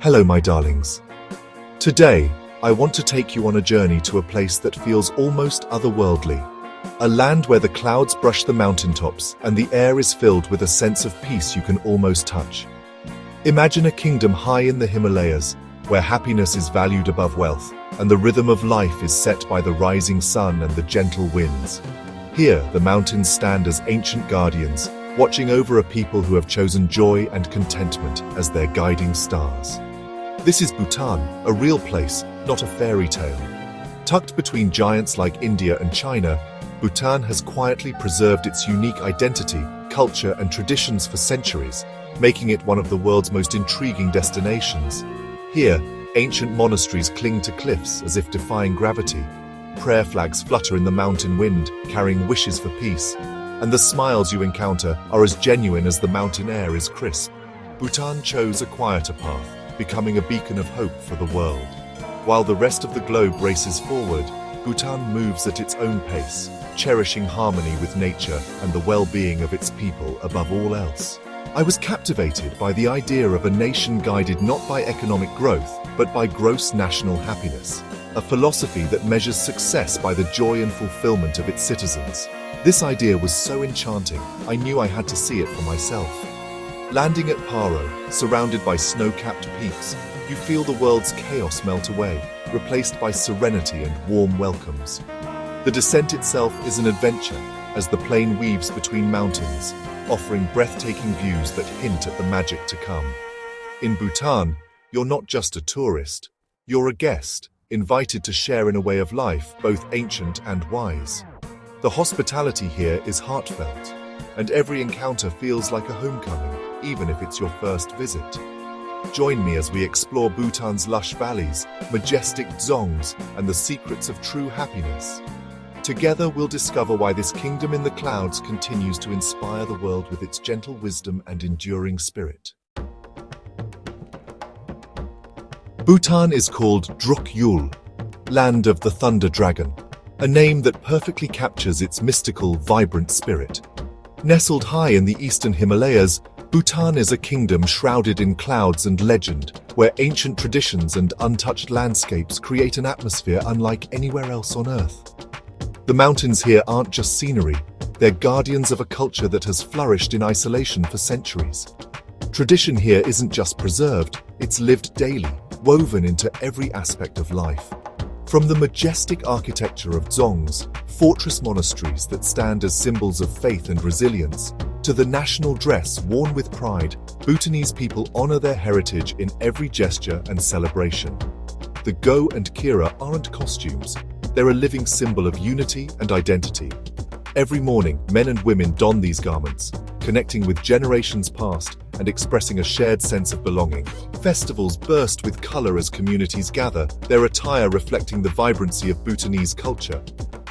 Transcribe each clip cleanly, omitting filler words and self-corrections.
Hello, my darlings. Today, I want to take you on a journey to a place that feels almost otherworldly. A land where the clouds brush the mountaintops and the air is filled with a sense of peace you can almost touch. Imagine a kingdom high in the Himalayas, where happiness is valued above wealth, and the rhythm of life is set by the rising sun and the gentle winds. Here, the mountains stand as ancient guardians, watching over a people who have chosen joy and contentment as their guiding stars. This is Bhutan, a real place, not a fairy tale. Tucked between giants like India and China, Bhutan has quietly preserved its unique identity, culture, and traditions for centuries, making it one of the world's most intriguing destinations. Here, ancient monasteries cling to cliffs as if defying gravity. Prayer flags flutter in the mountain wind, carrying wishes for peace, and the smiles you encounter are as genuine as the mountain air is crisp. Bhutan chose a quieter path, becoming a beacon of hope for the world. While the rest of the globe races forward, Bhutan moves at its own pace, cherishing harmony with nature and the well-being of its people above all else. I was captivated by the idea of a nation guided not by economic growth, but by gross national happiness, a philosophy that measures success by the joy and fulfillment of its citizens. This idea was so enchanting, I knew I had to see it for myself. Landing at Paro, surrounded by snow-capped peaks, you feel the world's chaos melt away, replaced by serenity and warm welcomes. The descent itself is an adventure, as the plain weaves between mountains, offering breathtaking views that hint at the magic to come. In Bhutan, you're not just a tourist, you're a guest, invited to share in a way of life both ancient and wise. The hospitality here is heartfelt, and every encounter feels like a homecoming, even if it's your first visit. Join me as we explore Bhutan's lush valleys, majestic dzongs, and the secrets of true happiness. Together, we'll discover why this kingdom in the clouds continues to inspire the world with its gentle wisdom and enduring spirit. Bhutan is called Druk Yul, land of the thunder dragon, a name that perfectly captures its mystical, vibrant spirit. Nestled high in the eastern Himalayas, Bhutan is a kingdom shrouded in clouds and legend, where ancient traditions and untouched landscapes create an atmosphere unlike anywhere else on Earth. The mountains here aren't just scenery, they're guardians of a culture that has flourished in isolation for centuries. Tradition here isn't just preserved, it's lived daily, woven into every aspect of life. From the majestic architecture of dzongs, fortress monasteries that stand as symbols of faith and resilience, to the national dress worn with pride, Bhutanese people honor their heritage in every gesture and celebration. The Go and Kira aren't costumes, they're a living symbol of unity and identity. Every morning, men and women don these garments, connecting with generations past and expressing a shared sense of belonging. Festivals burst with color as communities gather, their attire reflecting the vibrancy of Bhutanese culture.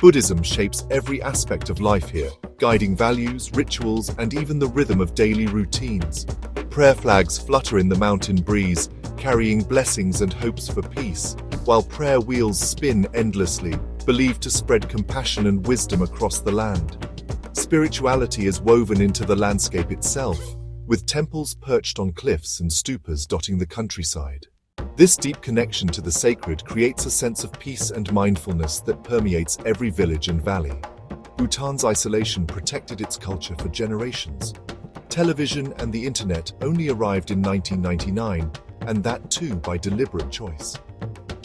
Buddhism shapes every aspect of life here, guiding values, rituals, and even the rhythm of daily routines. Prayer flags flutter in the mountain breeze, carrying blessings and hopes for peace, while prayer wheels spin endlessly, believed to spread compassion and wisdom across the land. Spirituality is woven into the landscape itself, with temples perched on cliffs and stupas dotting the countryside. This deep connection to the sacred creates a sense of peace and mindfulness that permeates every village and valley. Bhutan's isolation protected its culture for generations. Television and the internet only arrived in 1999, and that too by deliberate choice.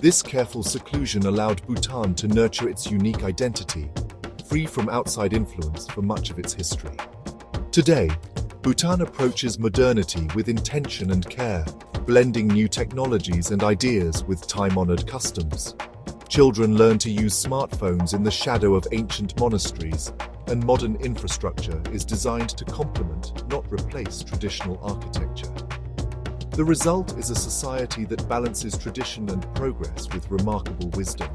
This careful seclusion allowed Bhutan to nurture its unique identity, free from outside influence for much of its history. Today, Bhutan approaches modernity with intention and care, blending new technologies and ideas with time-honored customs. Children learn to use smartphones in the shadow of ancient monasteries, and modern infrastructure is designed to complement, not replace, traditional architecture. The result is a society that balances tradition and progress with remarkable wisdom.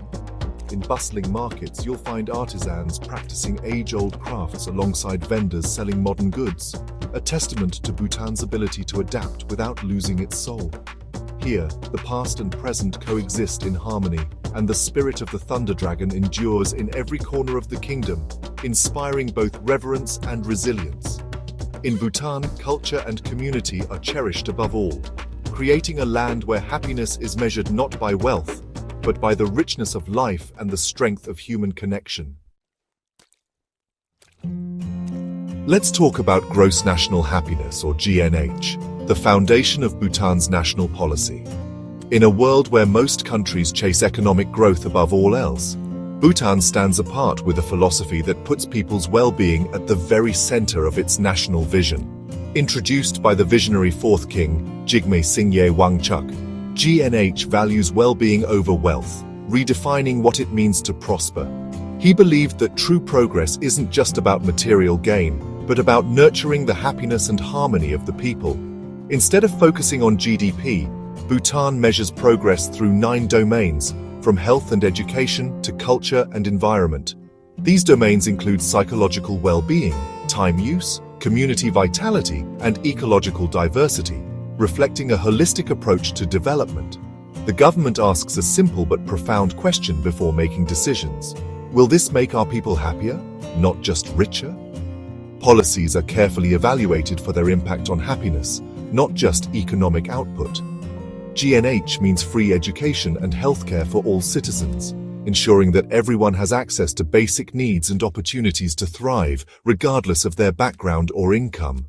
In bustling markets, you'll find artisans practicing age-old crafts alongside vendors selling modern goods, a testament to Bhutan's ability to adapt without losing its soul. Here, the past and present coexist in harmony, and the spirit of the thunder dragon endures in every corner of the kingdom, inspiring both reverence and resilience. In Bhutan, culture and community are cherished above all, creating a land where happiness is measured not by wealth, but by the richness of life and the strength of human connection. Let's talk about gross national happiness, or GNH, the foundation of Bhutan's national policy. In a world where most countries chase economic growth above all else, Bhutan stands apart with a philosophy that puts people's well-being at the very center of its national vision. Introduced by the visionary fourth king, Jigme Singye Wangchuk, GNH values well-being over wealth, redefining what it means to prosper. He believed that true progress isn't just about material gain, but about nurturing the happiness and harmony of the people. Instead of focusing on GDP, Bhutan measures progress through 9 domains, from health and education to culture and environment. These domains include psychological well-being, time use, community vitality, and ecological diversity, reflecting a holistic approach to development. The government asks a simple but profound question before making decisions. Will this make our people happier, not just richer? Policies are carefully evaluated for their impact on happiness, not just economic output. GNH means free education and healthcare for all citizens, ensuring that everyone has access to basic needs and opportunities to thrive, regardless of their background or income.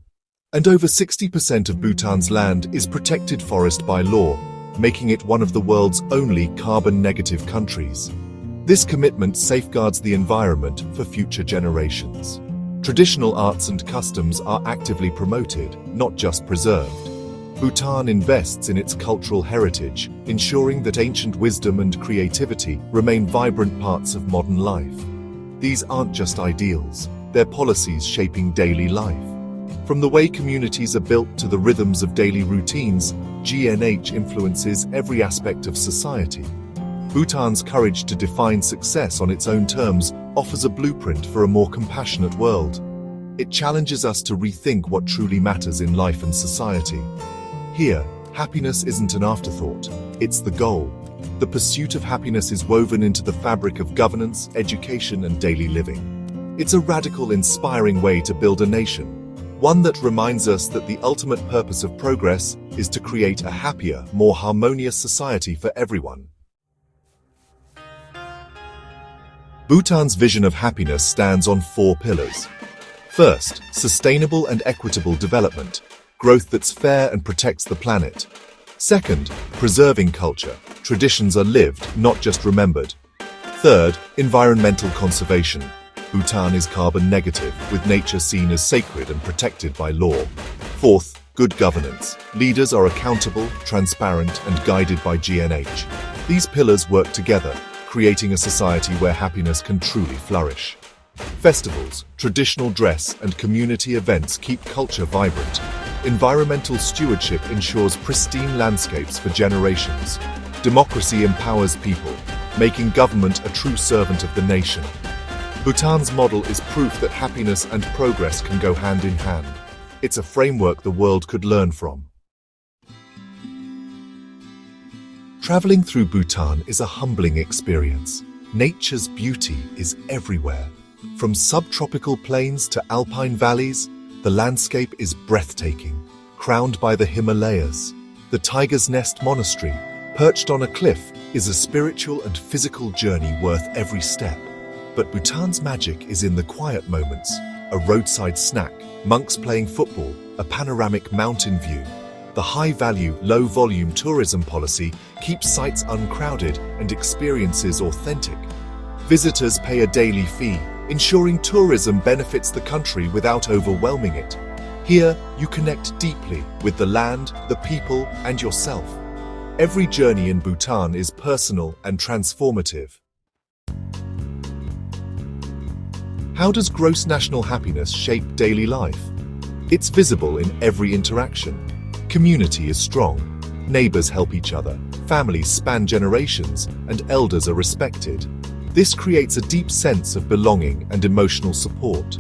And over 60% of Bhutan's land is protected forest by law, making it one of the world's only carbon-negative countries. This commitment safeguards the environment for future generations. Traditional arts and customs are actively promoted, not just preserved. Bhutan invests in its cultural heritage, ensuring that ancient wisdom and creativity remain vibrant parts of modern life. These aren't just ideals, they're policies shaping daily life. From the way communities are built to the rhythms of daily routines, GNH influences every aspect of society. Bhutan's courage to define success on its own terms offers a blueprint for a more compassionate world. It challenges us to rethink what truly matters in life and society. Here, happiness isn't an afterthought, it's the goal. The pursuit of happiness is woven into the fabric of governance, education, and daily living. It's a radical, inspiring way to build a nation, one that reminds us that the ultimate purpose of progress is to create a happier, more harmonious society for everyone. Bhutan's vision of happiness stands on 4 pillars. First, sustainable and equitable development, growth that's fair and protects the planet. Second, preserving culture. Traditions are lived, not just remembered. Third, environmental conservation. Bhutan is carbon negative, with nature seen as sacred and protected by law. Fourth, good governance. Leaders are accountable, transparent, and guided by GNH. These pillars work together, creating a society where happiness can truly flourish. Festivals, traditional dress, and community events keep culture vibrant. Environmental stewardship ensures pristine landscapes for generations. Democracy empowers people, making government a true servant of the nation. Bhutan's model is proof that happiness and progress can go hand in hand. It's a framework the world could learn from. Traveling through Bhutan is a humbling experience. Nature's beauty is everywhere. From subtropical plains to alpine valleys, the landscape is breathtaking, crowned by the Himalayas. The Tiger's Nest Monastery, perched on a cliff, is a spiritual and physical journey worth every step. But Bhutan's magic is in the quiet moments: a roadside snack, monks playing football, a panoramic mountain view. The high-value, low-volume tourism policy keeps sites uncrowded and experiences authentic. Visitors pay a daily fee, ensuring tourism benefits the country without overwhelming it. Here, you connect deeply with the land, the people, and yourself. Every journey in Bhutan is personal and transformative. How does gross national happiness shape daily life? It's visible in every interaction. Community is strong. Neighbors help each other. Families span generations, and elders are respected. This creates a deep sense of belonging and emotional support.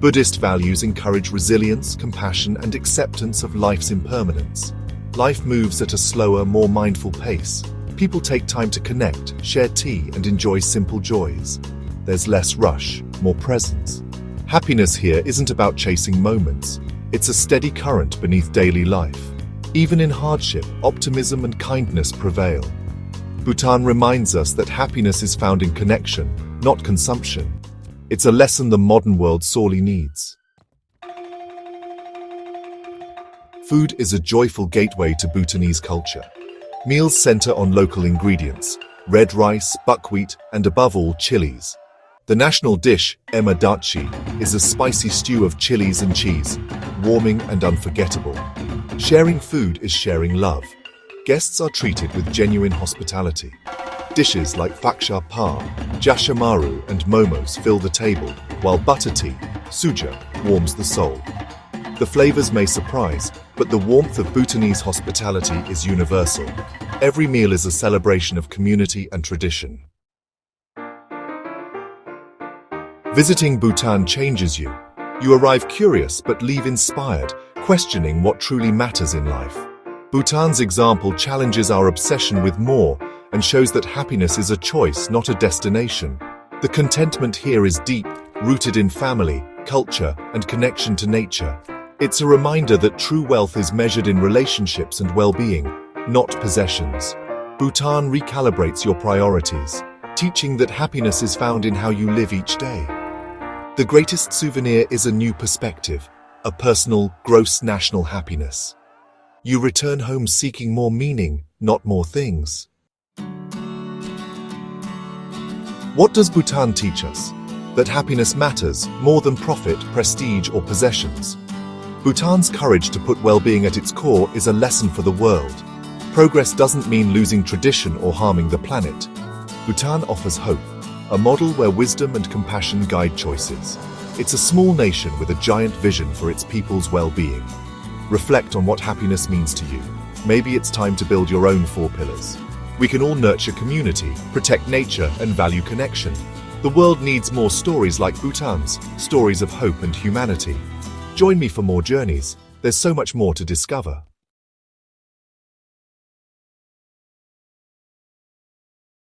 Buddhist values encourage resilience, compassion, and acceptance of life's impermanence. Life moves at a slower, more mindful pace. People take time to connect, share tea, and enjoy simple joys. There's less rush, more presence. Happiness here isn't about chasing moments. It's a steady current beneath daily life. Even in hardship, optimism and kindness prevail. Bhutan reminds us that happiness is found in connection, not consumption. It's a lesson the modern world sorely needs. Food is a joyful gateway to Bhutanese culture. Meals center on local ingredients: red rice, buckwheat, and above all, chilies. The national dish, emadachi, is a spicy stew of chilies and cheese, warming and unforgettable. Sharing food is sharing love. Guests are treated with genuine hospitality. Dishes like faksha pa, jashamaru, and momos fill the table, while butter tea, suja, warms the soul. The flavors may surprise, but the warmth of Bhutanese hospitality is universal. Every meal is a celebration of community and tradition. Visiting Bhutan changes you. You arrive curious but leave inspired, questioning what truly matters in life. Bhutan's example challenges our obsession with more and shows that happiness is a choice, not a destination. The contentment here is deep, rooted in family, culture, and connection to nature. It's a reminder that true wealth is measured in relationships and well-being, not possessions. Bhutan recalibrates your priorities, teaching that happiness is found in how you live each day. The greatest souvenir is a new perspective, a personal, gross national happiness. You return home seeking more meaning, not more things. What does Bhutan teach us? That happiness matters more than profit, prestige, or possessions. Bhutan's courage to put well-being at its core is a lesson for the world. Progress doesn't mean losing tradition or harming the planet. Bhutan offers hope, a model where wisdom and compassion guide choices. It's a small nation with a giant vision for its people's well-being. Reflect on what happiness means to you. Maybe it's time to build your own 4 pillars. We can all nurture community, protect nature, and value connection. The world needs more stories like Bhutan's, stories of hope and humanity. Join me for more journeys. There's so much more to discover.